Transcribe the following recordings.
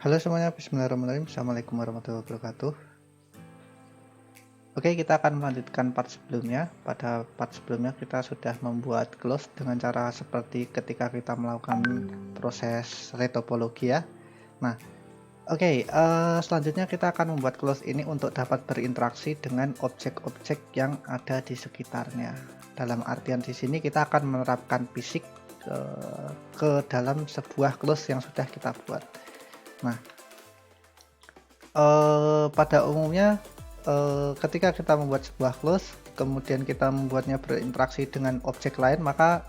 Halo semuanya, bismillahirrahmanirrahim. Assalamualaikum warahmatullahi wabarakatuh. Oke, kita akan melanjutkan part sebelumnya. Pada part sebelumnya kita sudah membuat close dengan cara seperti ketika kita melakukan proses retopologi ya. Nah, oke, selanjutnya kita akan membuat close ini untuk dapat berinteraksi dengan objek-objek yang ada di sekitarnya. Dalam artian di sini kita akan menerapkan fisik ke dalam sebuah close yang sudah kita buat. Nah, pada umumnya ketika kita membuat sebuah close, kemudian kita membuatnya berinteraksi dengan objek lain, maka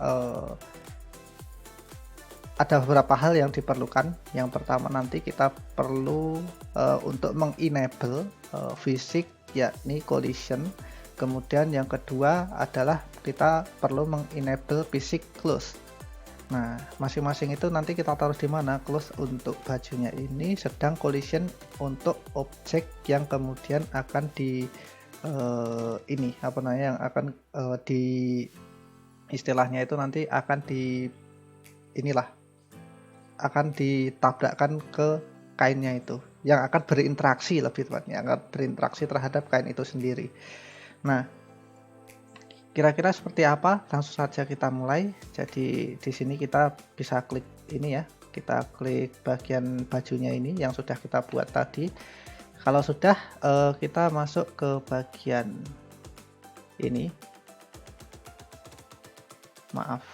ada beberapa hal yang diperlukan. Yang pertama nanti kita perlu untuk mengenable fisik, yakni collision. Kemudian yang kedua adalah kita perlu mengenable fisik close. Nah, masing-masing itu nanti kita taruh di mana. Close untuk bajunya ini, sedang collision untuk objek yang kemudian akan di ini apa namanya, yang akan di istilahnya itu nanti akan di inilah akan ditabrakkan ke kainnya itu, yang akan berinteraksi, lebih tepatnya akan berinteraksi terhadap kain itu sendiri. Nah, kira-kira seperti apa? Langsung saja kita mulai. Jadi di sini kita bisa klik ini ya. Kita klik bagian bajunya ini yang sudah kita buat tadi. Kalau sudah, kita masuk ke bagian ini. Maaf,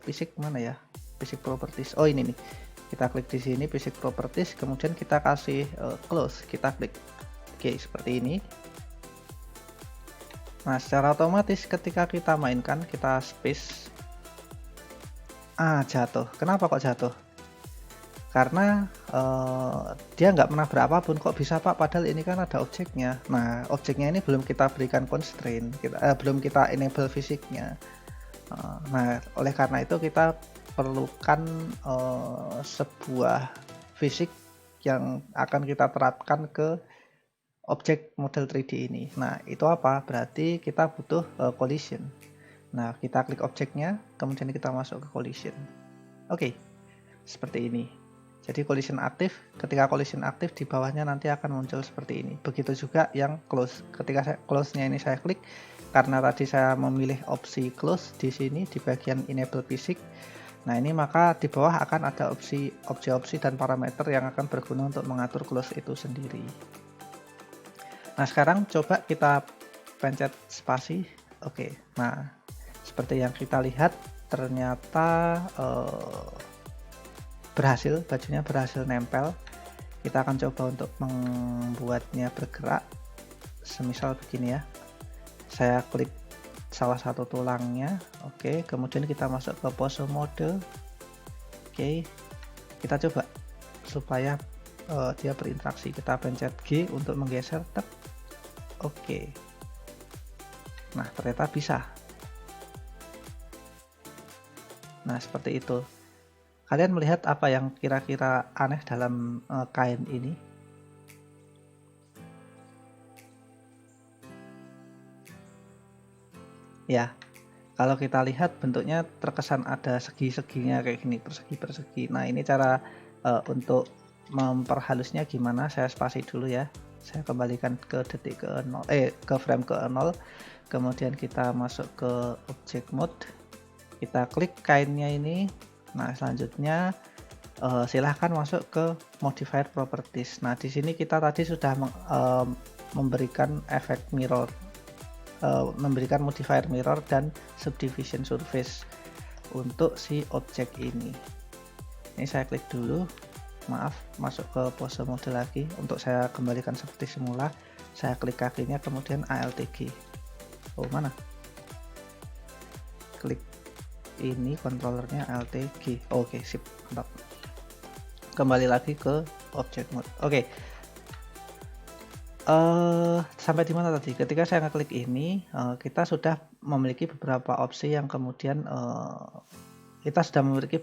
fisik mana ya? Fisik properties. Oh, ini nih. Kita klik di sini fisik properties, kemudian kita kasih close. Kita klik. Oke, seperti ini. Nah, secara otomatis ketika kita mainkan, kita space, jatuh. Kenapa kok jatuh? Karena dia nggak pernah berapapun. Kok bisa Pak? Padahal ini kan ada objeknya. Nah, objeknya ini belum kita berikan constraint, belum kita enable fisiknya. Nah, oleh karena itu kita perlukan sebuah fisik yang akan kita terapkan ke objek model 3D ini. Nah, itu apa? Berarti kita butuh collision. Nah, kita klik objeknya, kemudian kita masuk ke collision. Oke, seperti ini. Jadi collision aktif. Ketika collision aktif, di bawahnya nanti akan muncul seperti ini. Begitu juga yang close. Ketika close-nya ini saya klik, karena tadi saya memilih opsi close di sini di bagian enable fisik. Nah, ini maka di bawah akan ada opsi dan parameter yang akan berguna untuk mengatur close itu sendiri. Nah, sekarang coba kita pencet spasi. Oke, nah seperti yang kita lihat ternyata berhasil, bajunya berhasil nempel. Kita akan coba untuk membuatnya bergerak, semisal begini ya. Saya klik salah satu tulangnya. Oke, kemudian kita masuk ke pose mode. Oke, kita coba supaya dia berinteraksi. Kita pencet G untuk menggeser. Oke, nah ternyata bisa. Nah, seperti itu. Kalian melihat apa yang kira-kira aneh dalam kain ini? Ya, kalau kita lihat bentuknya terkesan ada segi-seginya kayak gini, persegi-persegi. Nah, ini cara untuk memperhalusnya gimana. Saya spasi dulu ya. Saya kembalikan ke detik ke 0, ke frame ke 0. Kemudian kita masuk ke object mode. Kita klik kainnya ini. Nah, selanjutnya silahkan masuk ke modifier properties. Nah, di sini kita tadi sudah memberikan efek mirror, memberikan modifier mirror dan subdivision surface untuk si objek ini. Ini saya klik dulu. Maaf, masuk ke pose mode lagi. Untuk saya kembalikan seperti semula, saya klik kakinya, kemudian ALTG. Oh, mana? Klik ini kontrolernya ALTG. Oke, sip, mantap. Kembali lagi ke object mode. Oke. Sampai di mana tadi? Ketika saya ngeklik ini, kita sudah memiliki beberapa opsi yang kemudian kita sudah memiliki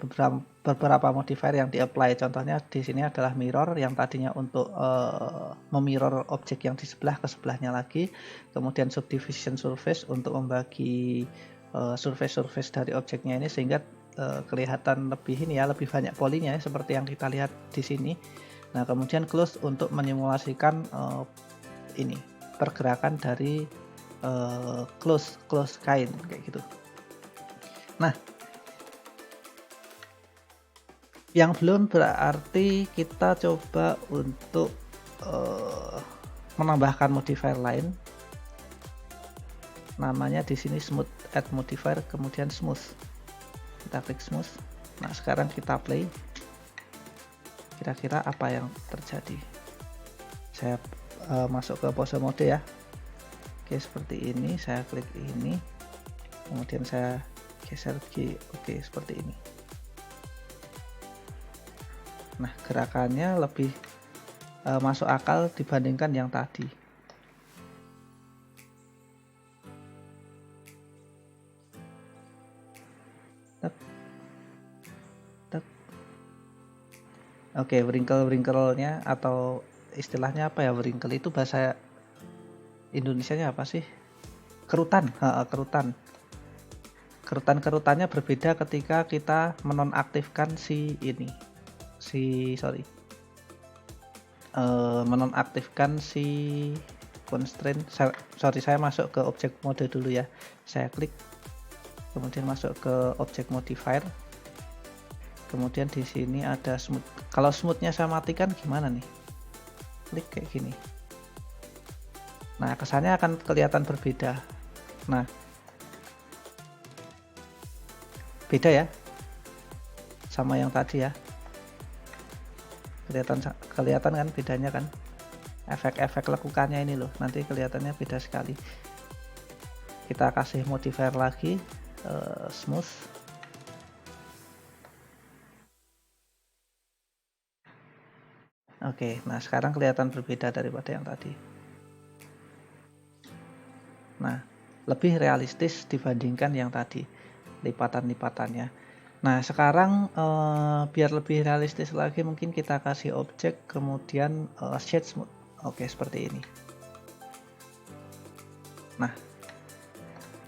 beberapa modifier yang di-apply. Contohnya di sini adalah mirror yang tadinya untuk memirror objek yang di sebelah ke sebelahnya lagi. Kemudian subdivision surface untuk membagi surface dari objeknya ini sehingga kelihatan lebih ini ya, lebih banyak polinya ya, seperti yang kita lihat di sini. Nah, kemudian close untuk menyimulasikan ini pergerakan dari close kain kayak gitu. Nah, yang belum berarti kita coba untuk menambahkan modifier lain. Namanya di sini smooth, add modifier, kemudian smooth. Kita klik smooth. Nah, sekarang kita play. Kira-kira apa yang terjadi? Saya masuk ke pose mode ya. Oke, seperti ini. Saya klik ini, kemudian saya geser G. Oke, seperti ini. Nah, gerakannya lebih masuk akal dibandingkan yang tadi. Oke, wrinkle-wrinkle-nya atau istilahnya apa ya, wrinkle itu bahasa Indonesianya apa sih? Kerutan, kerutan. Kerutan-kerutannya berbeda ketika kita menonaktifkan menonaktifkan si constraint. Saya masuk ke object mode dulu ya. Saya klik, kemudian masuk ke object modifier. Kemudian di sini ada smooth. Kalau smoothnya saya matikan gimana nih? Klik kayak gini. Nah, kesannya akan kelihatan berbeda. Nah, beda ya sama yang tadi ya. Kelihatan kan bedanya kan? Efek-efek lekukannya ini loh, nanti kelihatannya beda sekali. Kita kasih modifier lagi, smooth. Oke, nah sekarang kelihatan berbeda daripada yang tadi. Nah, lebih realistis dibandingkan yang tadi, lipatan-lipatannya. Nah, sekarang biar lebih realistis lagi, mungkin kita kasih objek, kemudian shade smooth. Oke, seperti ini. Nah,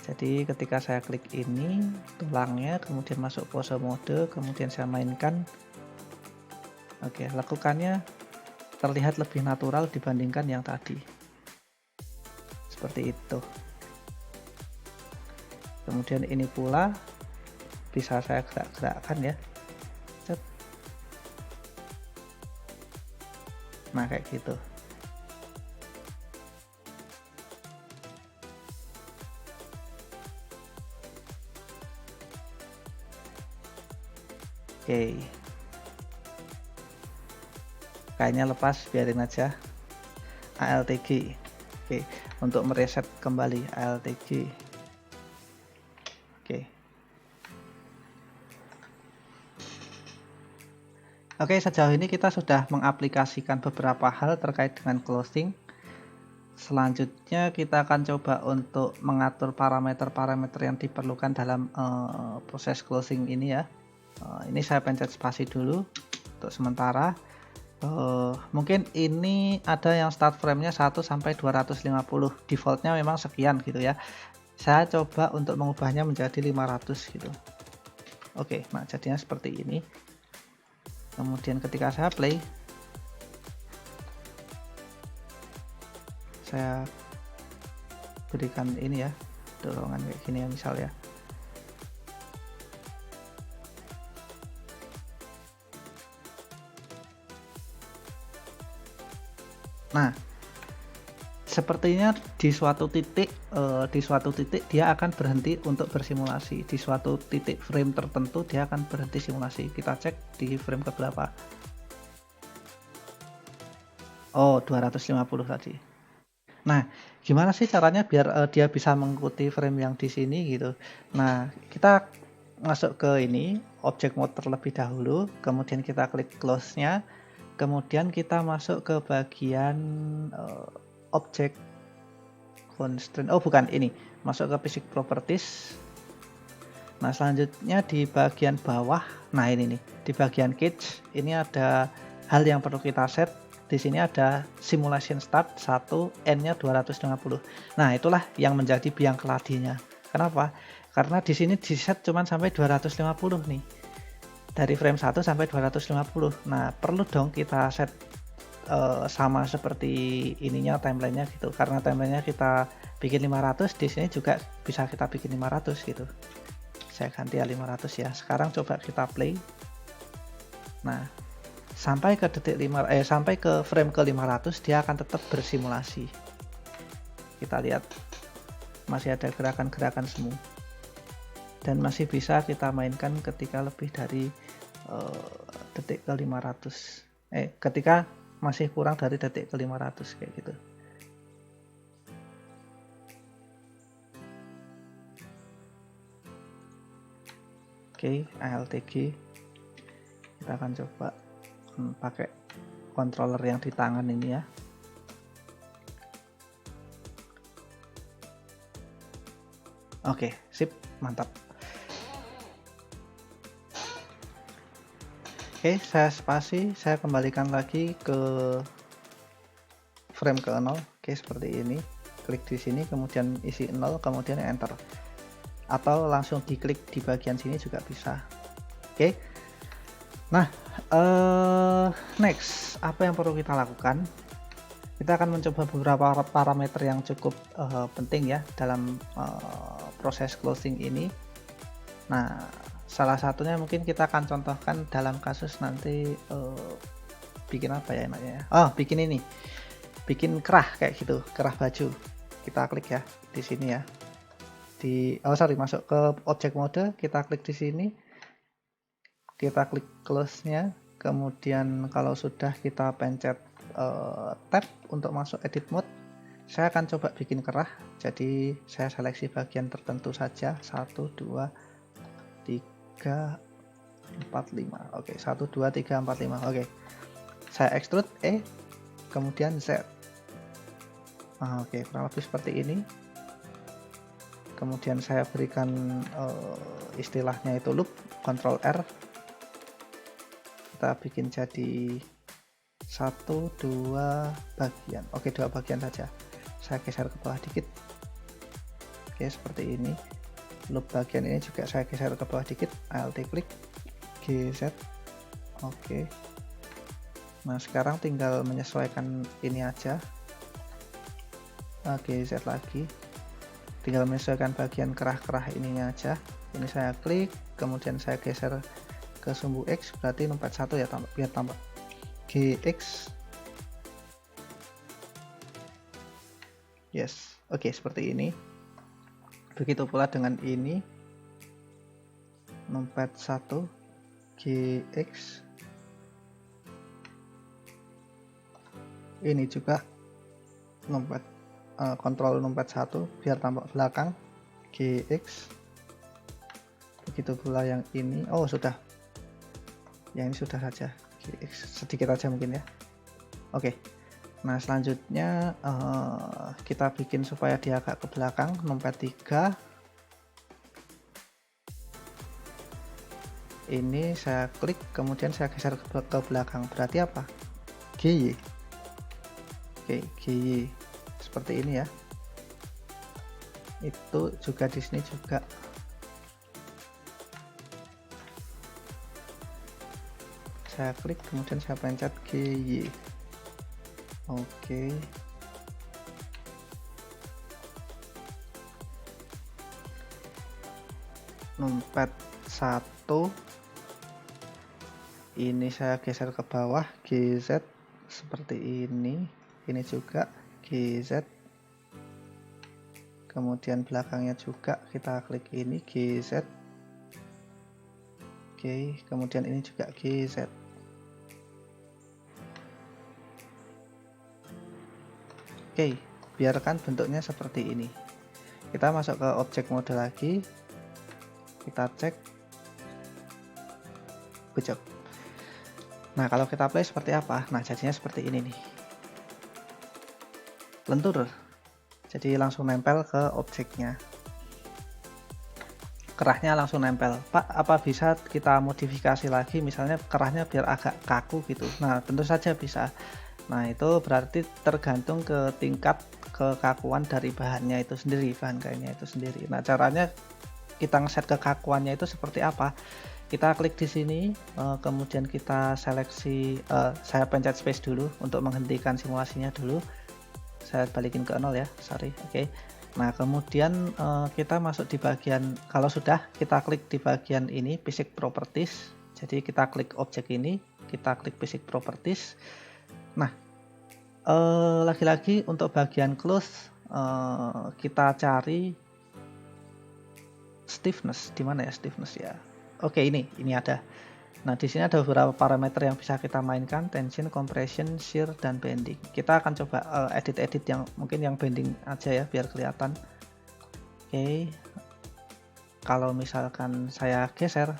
jadi ketika saya klik ini, tulangnya, kemudian masuk pose mode, kemudian saya mainkan. Oke, lekukannya terlihat lebih natural dibandingkan yang tadi. Seperti itu. Kemudian ini pula bisa saya gerak-gerakkan ya. Nah, kayak gitu. Oke. Kayaknya lepas, biarin aja. ALTG. Oke, untuk mereset kembali ALTG. Oke. Oke, sejauh ini kita sudah mengaplikasikan beberapa hal terkait dengan closing. Selanjutnya kita akan coba untuk mengatur parameter-parameter yang diperlukan dalam proses closing ini ya. Ini saya pencet spasi dulu untuk sementara. Mungkin ini ada yang start frame-nya 1 sampai 250, defaultnya memang sekian gitu ya. Saya coba untuk mengubahnya menjadi 500 gitu. Oke, nah jadinya seperti ini. Kemudian ketika saya play, saya berikan ini ya, dorongan kayak gini ya misal ya. Nah, sepertinya di suatu titik dia akan berhenti untuk bersimulasi. Di suatu titik frame tertentu dia akan berhenti simulasi. Kita cek di frame ke berapa. Oh, 250 tadi. Nah, gimana sih caranya biar dia bisa mengikuti frame yang di sini gitu. Nah, kita masuk ke ini, object mode terlebih dahulu, kemudian kita klik close-nya. Kemudian kita masuk ke bagian object constraint. Oh, bukan ini. Masuk ke basic properties. Nah, selanjutnya di bagian bawah. Nah, ini nih. Di bagian cage ini ada hal yang perlu kita set. Di sini ada simulation start 1, N-nya 250. Nah, itulah yang menjadi biang keladinya. Kenapa? Karena di sini di set cuma sampai 250 nih. Dari frame 1 sampai 250. Nah, perlu dong kita set sama seperti ininya timelinenya gitu, karena timelinenya kita bikin 500, di sini juga bisa kita bikin 500 gitu. Saya ganti ya 500 ya. Sekarang coba kita play. Nah, sampai ke sampai ke frame ke 500 dia akan tetap bersimulasi. Kita lihat masih ada gerakan-gerakan semu. Dan masih bisa kita mainkan ketika lebih dari detik ke 500. Ketika masih kurang dari detik ke 500 kayak gitu. Oke, ALTG. Kita akan coba pakai controller yang di tangan ini ya. Oke, sip, mantap. Oke, saya spasi, saya kembalikan lagi ke frame ke 0. Oke, seperti ini. Klik di sini, kemudian isi 0, kemudian enter. Atau langsung diklik di bagian sini juga bisa. Oke. Nah, next, apa yang perlu kita lakukan? Kita akan mencoba beberapa parameter yang cukup penting ya dalam proses closing ini. Nah, salah satunya mungkin kita akan contohkan dalam kasus nanti bikin apa ya enaknya ya? Oh, bikin ini. Bikin kerah kayak gitu, kerah baju. Kita klik ya di sini ya. Masuk ke object mode, kita klik di sini. Kita klik close-nya. Kemudian kalau sudah kita pencet tab untuk masuk edit mode, saya akan coba bikin kerah. Jadi saya seleksi bagian tertentu saja, 1 2 3 4 5. Oke, 1 2 3 4 5. Oke, saya extrude kemudian Z. Oke, kurang lebih seperti ini. Kemudian saya berikan istilahnya itu loop, Ctrl R. Kita bikin jadi 1 2 bagian. Oke, 2 bagian saja. Saya geser ke bawah dikit. Oke, seperti ini. Loop bagian ini juga saya geser ke bawah dikit. Alt klik GZ. Oke. Nah, sekarang tinggal menyesuaikan ini aja. GZ lagi. Tinggal menyesuaikan bagian kerah-kerah ininya aja. Ini saya klik, kemudian saya geser ke sumbu X, berarti nomor 1 ya, biar tampak GX. Yes, oke, seperti ini. Begitu pula dengan ini, nomor 1 GX. Ini juga nomor kontrol nomor 1 biar tampak belakang GX. Begitu pula yang ini. Oh, sudah. Yang ini sudah saja. GX sedikit aja mungkin ya. Oke. Nah, selanjutnya kita bikin supaya dia agak ke belakang, nomor 3. Ini saya klik, kemudian saya geser ke belakang. Berarti apa? GY. Oke, GY. Seperti ini ya. Itu juga di sini juga. Saya klik, kemudian saya pencet GY. Oke. Nomor 1. Ini saya geser ke bawah, GZ seperti ini. Ini juga GZ. Kemudian belakangnya juga kita klik ini GZ. Oke, kemudian ini juga GZ. Oke, biarkan bentuknya seperti ini. Kita masuk ke object mode lagi. Kita cek. Good job. Nah, kalau kita play seperti apa? Nah, jadinya seperti ini nih. Lentur. Jadi langsung nempel ke objeknya. Kerahnya langsung nempel. Pak, apa bisa kita modifikasi lagi? Misalnya kerahnya biar agak kaku gitu. Nah, tentu saja bisa. Nah, itu berarti tergantung ke tingkat kekakuan dari bahannya itu sendiri, bahan kainnya itu sendiri. Nah, caranya kita ngeset kekakuannya itu seperti apa? Kita klik di sini, kemudian kita seleksi, saya pencet space dulu untuk menghentikan simulasinya dulu. Saya balikin ke 0 ya, sorry, oke. Nah, kemudian, kita masuk di bagian kalau sudah, kita klik di bagian ini, Physics Properties. Jadi kita klik objek ini, kita klik Physics Properties. Nah, lagi-lagi untuk bagian close, kita cari stiffness, di mana ya stiffness ya? Oke, ini ada. Nah, di sini ada beberapa parameter yang bisa kita mainkan, tension, compression, shear, dan bending. Kita akan coba edit-edit yang mungkin yang bending aja ya, biar kelihatan. Oke, kalau misalkan saya geser,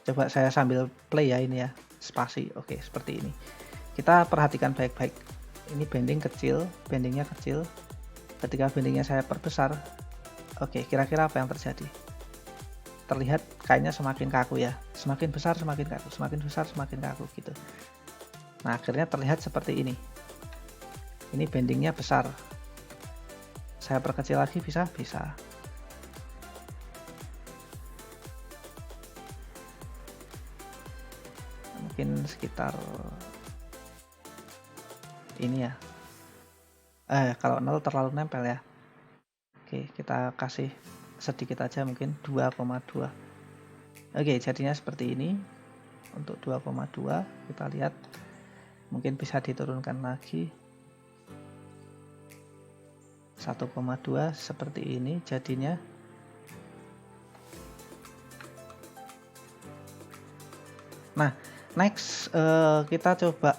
coba saya sambil play ya ini ya, spasi. Oke, seperti ini. Kita perhatikan baik-baik. Ini bending kecil, bendingnya kecil. Ketika bendingnya saya perbesar, oke, kira-kira apa yang terjadi? Terlihat kayaknya semakin kaku ya, semakin besar semakin kaku, semakin besar semakin kaku gitu. Nah, akhirnya terlihat seperti ini bendingnya besar. Saya perkecil lagi, bisa mungkin sekitar ini ya, kalau 0 terlalu nempel ya. Oke, kita kasih sedikit aja, mungkin 2,2. Oke, jadinya seperti ini. Untuk 2,2 kita lihat, mungkin bisa diturunkan lagi 1,2 seperti ini jadinya. Nah, next kita coba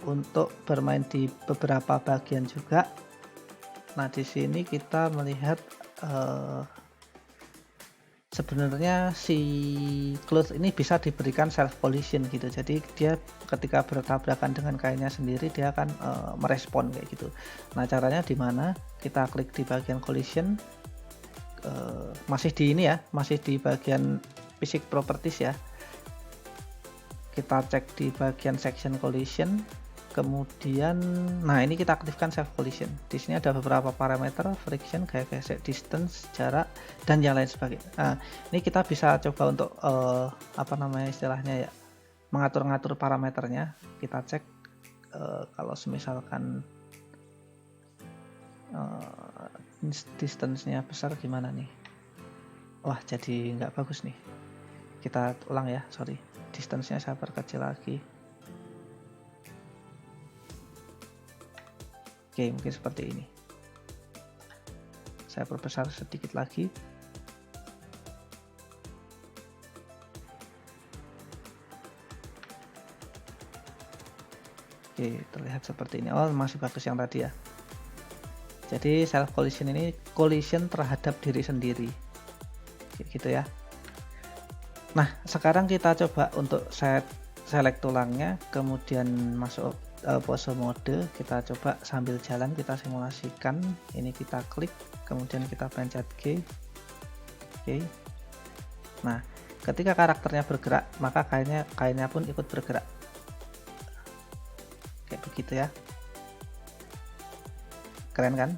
untuk bermain di beberapa bagian juga. Nah, di sini kita melihat sebenarnya si cloth ini bisa diberikan self collision gitu. Jadi dia ketika bertabrakan dengan kainnya sendiri, dia akan merespon kayak gitu. Nah, caranya di mana? Kita klik di bagian collision, masih di ini ya, masih di bagian Physics Properties ya. Kita cek di bagian section collision. Kemudian, nah ini kita aktifkan self collision. Di sini ada beberapa parameter, friction, gaya gesek, distance, jarak, dan yang lain sebagainya. Nah, ini kita bisa coba untuk apa namanya istilahnya ya, mengatur-ngatur parameternya. Kita cek kalau misalkan distance-nya besar gimana nih? Wah, jadi nggak bagus nih. Kita ulang ya, sorry. Distance-nya saya perkecil lagi. Oke, mungkin seperti ini. Saya perbesar sedikit lagi. Oke, terlihat seperti ini. Oh, masih bagus yang tadi ya. Jadi self collision ini collision terhadap diri sendiri. Kayak gitu ya. Nah, sekarang kita coba untuk select tulangnya, kemudian masuk pose mode. Kita coba sambil jalan kita simulasikan. Ini kita klik, kemudian kita pencet G. Oke. Nah, ketika karakternya bergerak, maka kainnya pun ikut bergerak. Kayak begitu ya. Keren kan?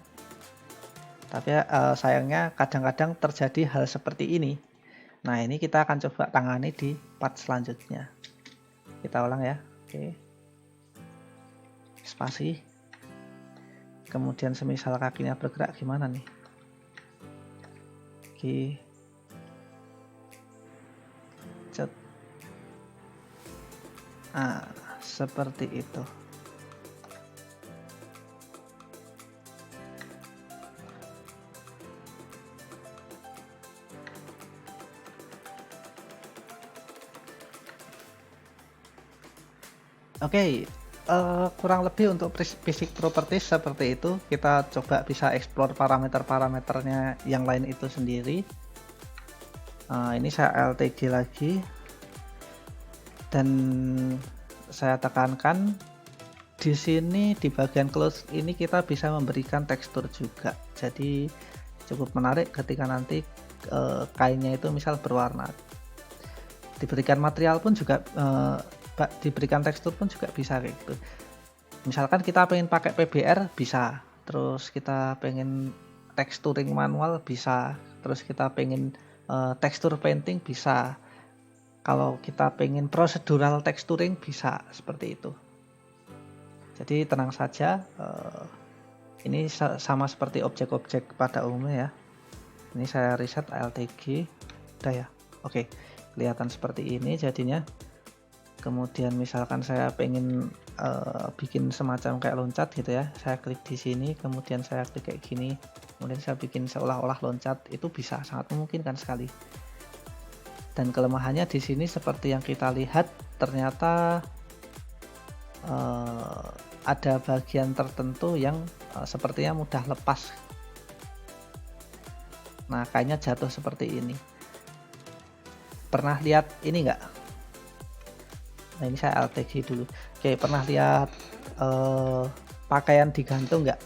Tapi sayangnya kadang-kadang terjadi hal seperti ini. Nah, ini kita akan coba tangani di part selanjutnya. Kita ulang ya. Oke. Spasi. Kemudian semisal kakinya bergerak gimana nih? Oke. Cet. Ah, seperti itu. Oke, kurang lebih untuk Physics Properties seperti itu. Kita coba bisa explore parameter-parameternya yang lain itu sendiri. Ini saya LTG lagi, dan saya tekankan di sini di bagian close ini kita bisa memberikan tekstur juga. Jadi cukup menarik ketika nanti kainnya itu misal berwarna. Diberikan material pun juga diberikan tekstur pun juga bisa kayak gitu. Misalkan kita pengen pakai PBR bisa, terus kita pengen texturing manual bisa, terus kita pengen tekstur painting bisa. Kalau kita pengen procedural texturing bisa seperti itu. Jadi tenang saja, ini sama seperti objek-objek pada umumnya ya. Ini saya reset ALTG, udah ya. Oke, kelihatan seperti ini jadinya. Kemudian misalkan saya pengen bikin semacam kayak loncat gitu ya, saya klik di sini, kemudian saya klik kayak gini, kemudian saya bikin seolah-olah loncat, itu bisa, sangat memungkinkan sekali. Dan kelemahannya di sini seperti yang kita lihat, ternyata ada bagian tertentu yang sepertinya mudah lepas. Nah, kayaknya jatuh seperti ini. Pernah lihat ini enggak? Nah, ini saya LTG dulu. Oke, pernah lihat pakaian digantung enggak?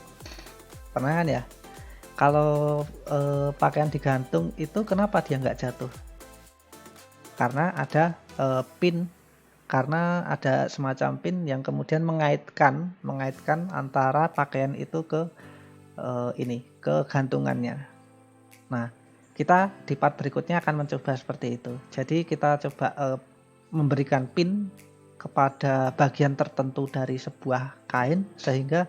Pernah kan ya? Kalau pakaian digantung itu kenapa dia enggak jatuh? Karena ada pin, karena ada semacam pin yang kemudian mengaitkan antara pakaian itu ke ke gantungannya. Nah, kita di part berikutnya akan mencoba seperti itu. Jadi kita coba memberikan pin kepada bagian tertentu dari sebuah kain sehingga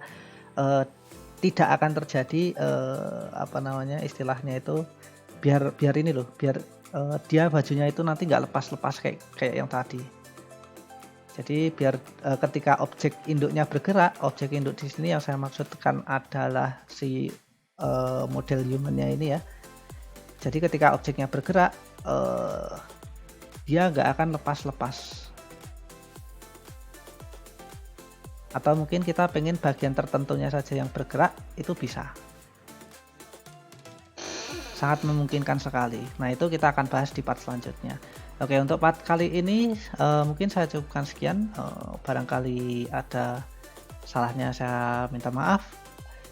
tidak akan terjadi istilahnya itu biar ini loh, biar dia bajunya itu nanti nggak lepas-lepas kayak yang tadi. Jadi biar ketika objek induknya bergerak, objek induk di sini yang saya maksudkan adalah si model human-nya ini ya. Jadi ketika objeknya bergerak, dia nggak akan lepas-lepas. Atau mungkin kita pengen bagian tertentunya saja yang bergerak, itu bisa. Sangat memungkinkan sekali. Nah, itu kita akan bahas di part selanjutnya. Oke, untuk part kali ini mungkin saya cukupkan sekian. Barangkali ada salahnya saya minta maaf.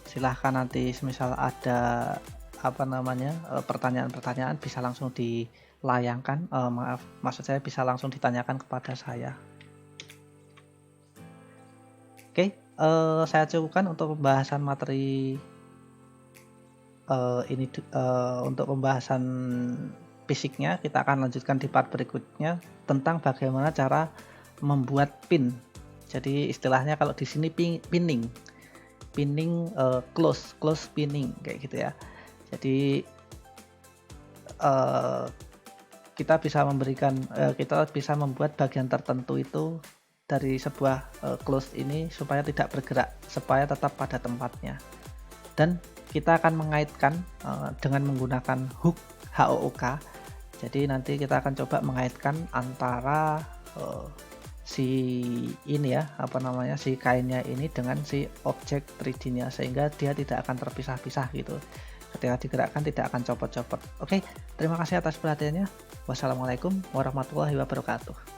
Silahkan nanti semisal ada pertanyaan-pertanyaan bisa langsung dilayangkan. Maksud saya bisa langsung ditanyakan kepada saya. Oke, saya cukupkan untuk pembahasan materi untuk pembahasan fisiknya. Kita akan lanjutkan di part berikutnya tentang bagaimana cara membuat pin. Jadi istilahnya kalau di sini pinning close pinning kayak gitu ya. Jadi kita bisa membuat bagian tertentu itu dari sebuah close ini supaya tidak bergerak, supaya tetap pada tempatnya. Dan kita akan mengaitkan dengan menggunakan hook HOOK. Jadi nanti kita akan coba mengaitkan antara si kainnya ini dengan si objek 3D-nya sehingga dia tidak akan terpisah-pisah gitu. Ketika digerakkan tidak akan copot-copot. Oke, terima kasih atas perhatiannya. Wassalamualaikum warahmatullahi wabarakatuh.